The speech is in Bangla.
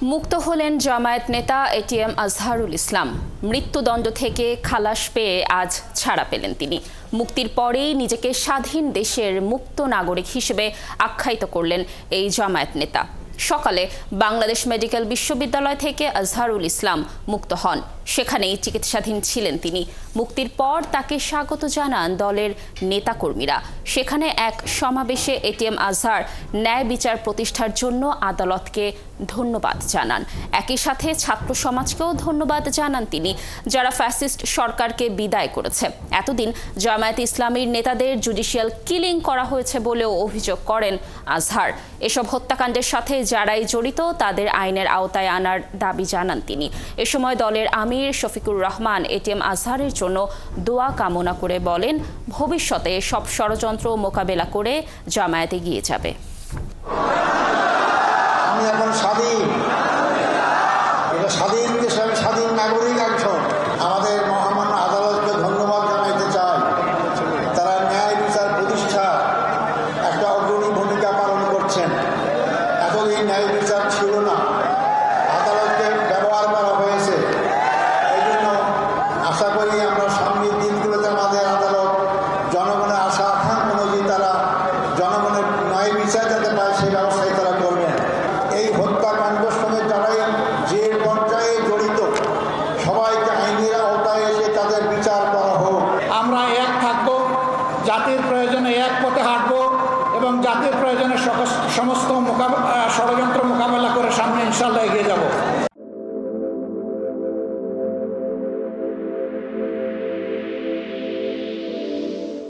মুক্ত হলেন জামায়াত নেতা এটিএম আজহারুল ইসলাম। মৃত্যুদণ্ড থেকে খালাস পেয়ে আজ ছাড়া পেলেন তিনি। মুক্তির পরেই নিজেকে স্বাধীন দেশের মুক্ত নাগরিক হিসেবে আখ্যায়িত করলেন এই জামায়াত নেতা। সকালে বাংলাদেশ মেডিকেল বিশ্ববিদ্যালয় থেকে আজহারুল ইসলাম মুক্ত হন। সেখানেই চিকিৎসাধীন ছিলেন তিনি। মুক্তির পর তাকে স্বাগত জানান দলের নেতাকর্মীরা। সেখানে এক সমাবেশে এটিএম আজহার ন্যায় বিচার প্রতিষ্ঠার জন্য আদালতকে ধন্যবাদ জানান। একই সাথে ছাত্র সমাজকেও ধন্যবাদ জানান তিনি, যারা ফ্যাসিস্ট সরকারকে বিদায় করেছে। এতদিন জামায়াত ইসলামীর নেতাদের জুডিশিয়াল কিলিং করা হয়েছে বলেও অভিযোগ করেন আজহার। এসব হত্যাকাণ্ডের সাথে যারাই জড়িত তাদের আইনের আওতায় আনার দাবি জানান তিনি। এ সময় দলের আমির শফিকুর রহমান এটিএম আজহারের জন্য দোয়া কামনা করে বলেন, ভবিষ্যতে সব ষড়যন্ত্র মোকাবেলা করে জামায়াত এগিয়ে যাবে। আমি এখন স্বাধীন, এটা স্বাধীন দেশে আমি স্বাধীন নাগরিক একজন। আমাদের মহামান্য আদালতকে ধন্যবাদ জানাইতে চাই। তারা ন্যায় বিচার প্রতিষ্ঠা একটা অগ্রণী ভূমিকা পালন করছেন। এতদিন ন্যায় বিচার ছিল না, আদালতকে ব্যবহার করা হয়েছে। এই জন্য আশা করি আমরা সামনের দিনগুলোতে আমাদের আদালত জনগণের আশা আকাঙ্ক্ষা অনুযায়ী তারা জনগণের ন্যায় বিচার যাতে পায় সেই ব্যবস্থায় তারা করবেন। এই হত্যাকাণ্ডের সঙ্গে যারাই যে পর্যায়ে জড়িত সবাইকে আইনের আওতায় এসে তাদের বিচার করা হোক। আমরা এক থাকব, জাতির প্রয়োজনে এক পথে হাঁটব এবং জাতির প্রয়োজনে সমস্ত